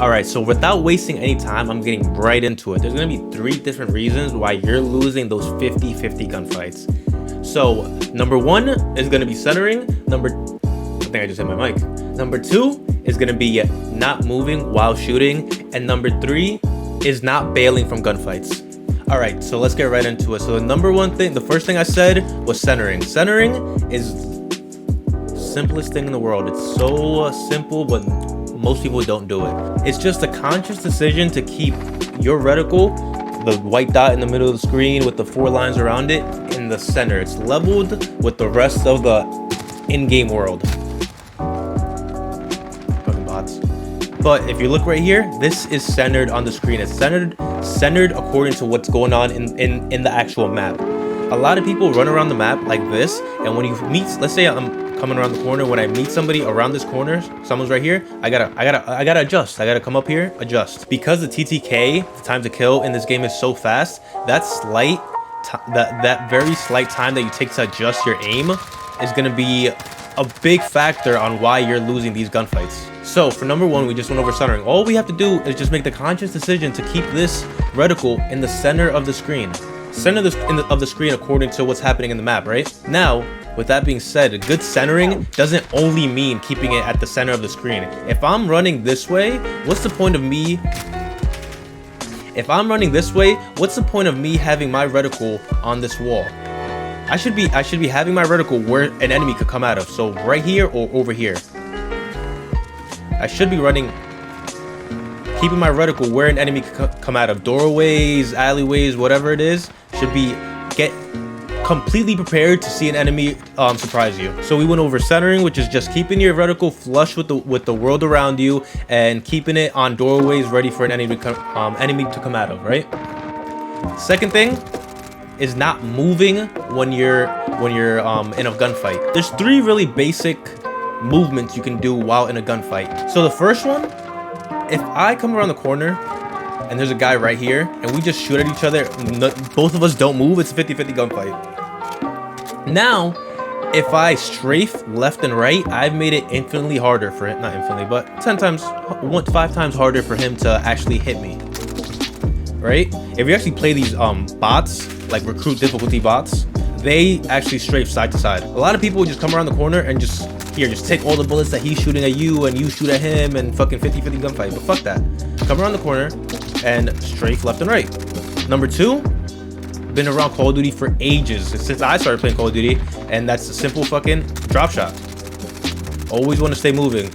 All right, so without wasting any time, I'm getting right into it. There's gonna be 3 different reasons why you're losing those 50-50 gunfights. So number 1 is gonna be centering. I think I just hit my mic. Number 2 is gonna be not moving while shooting. And number 3 is not bailing from gunfights. All right, so let's get right into it. So the first thing I said was centering. Centering is the simplest thing in the world. It's so simple, but most people don't do it. It's just a conscious decision to keep your reticle, the white dot in the middle of the screen with the 4 lines around it, in the center. It's leveled with the rest of the in-game world. Fucking bots. But if you look right here, this is centered on the screen. It's centered according to what's going on in the actual map. A lot of people run around the map like this, and when you meet, let's say I'm coming around the corner, when I meet somebody around this corner, someone's right here, I gotta adjust. I gotta come up here, adjust. Because the TTK, the time to kill in this game, is so fast, that very slight time that you take to adjust your aim is gonna be a big factor on why you're losing these gunfights. So for number 1, we just went over centering. All we have to do is just make the conscious decision to keep this reticle in the center of the screen. Center of the screen according to what's happening in the map, right? Now, with that being said, good centering doesn't only mean keeping it at the center of the screen. If I'm running this way, what's the point of me? If I'm running this way, what's the point of me having my reticle on this wall? I should be having my reticle where an enemy could come out of. So right here or over here. I should be keeping my reticle where an enemy could come out of. Doorways, alleyways, whatever it is, should be completely prepared to see an enemy surprise you. So we went over centering, which is just keeping your reticle flush with the world around you and keeping it on doorways ready for an enemy to come out of, right? Second thing is not moving when you're in a gunfight. There's 3 really basic movements you can do while in a gunfight. So the first one, if I come around the corner and there's a guy right here and we just shoot at each other, both of us don't move, it's a 50-50 gunfight. Now, if I strafe left and right, I've made it infinitely harder for him, not infinitely, but 5 times harder for him to actually hit me, right? If you actually play these bots, like recruit difficulty bots, they actually strafe side to side. A lot of people would just come around the corner and just take all the bullets that he's shooting at you and you shoot at him and fucking 50-50 gunfight. But fuck that. Come around the corner and strafe left and right. Number 2, been around Call of Duty for ages, since I started playing Call of Duty, and that's a simple fucking drop shot. Always want to stay moving.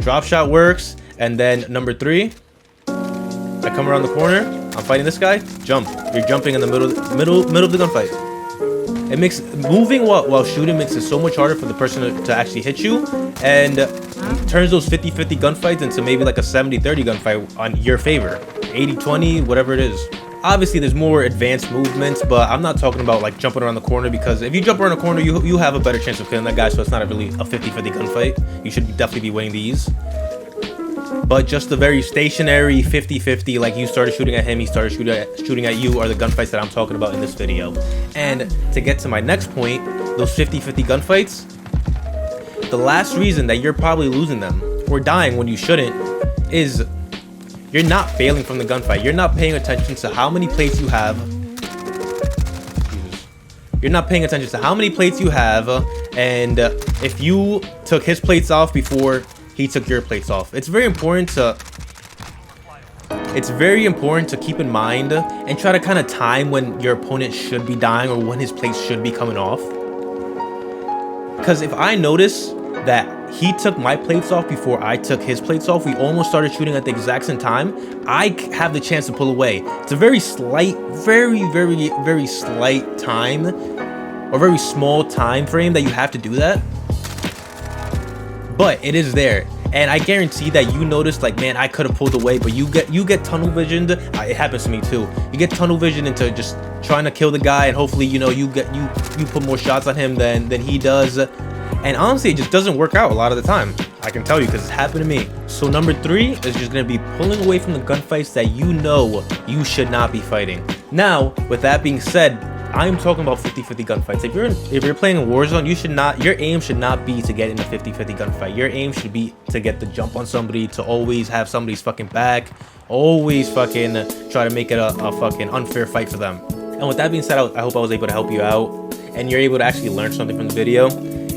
Drop shot works. And then number 3, I come around the corner, I'm fighting this guy, jump. You're jumping in the middle of the gunfight. It makes moving while shooting makes it so much harder for the person to actually hit you, and turns those 50-50 gunfights into maybe like a 70-30 gunfight on your favor. 80-20, whatever it is. Obviously, there's more advanced movements, but I'm not talking about like jumping around the corner, because if you jump around the corner, you have a better chance of killing that guy, so it's not really a 50-50 gunfight. You should definitely be winning these. But just the very stationary 50-50, like you started shooting at him, he started shooting at you, are the gunfights that I'm talking about in this video. And to get to my next point, those 50-50 gunfights, the last reason that you're probably losing them or dying when you shouldn't is you're not failing from the gunfight. You're not paying attention to how many plates you have. You're not paying attention to how many plates you have, and if you took his plates off before he took your plates off. It's very important to keep in mind and try to kind of time when your opponent should be dying or when his plates should be coming off. Because if I notice that he took my plates off before I took his plates off, we almost started shooting at the exact same time, I have the chance to pull away. It's a very slight, very slight time, or very small time frame that you have to do that. But it is there, and I guarantee that you noticed, like, man, I could have pulled away, but you get tunnel visioned. It happens to me too. You get tunnel vision into just trying to kill the guy, and hopefully, you know, you put more shots on him than he does. And honestly, it just doesn't work out a lot of the time. I can tell you, because it's happened to me. So number 3 is just gonna be pulling away from the gunfights that you know you should not be fighting. Now, with that being said, I'm talking about 50-50 gunfights. If you're playing Warzone, your aim should not be to get in a 50-50 gunfight. Your aim should be to get the jump on somebody, to always have somebody's fucking back, always fucking try to make it a fucking unfair fight for them. And with that being said, I hope I was able to help you out and you're able to actually learn something from the video.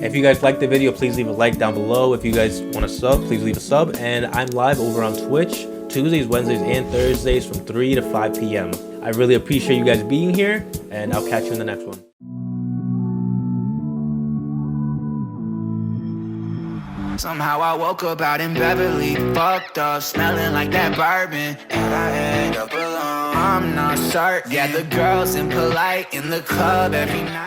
If you guys liked the video, please leave a like down below. If you guys want to sub, please leave a sub. And I'm live over on Twitch Tuesdays, Wednesdays, and Thursdays from 3 to 5 p.m. I really appreciate you guys being here, and I'll catch you in the next one. Somehow I woke up out in Beverly, fucked up, smelling like that bourbon, and I end up alone. I'm not certain. Yeah, the girls impolite in the club every night.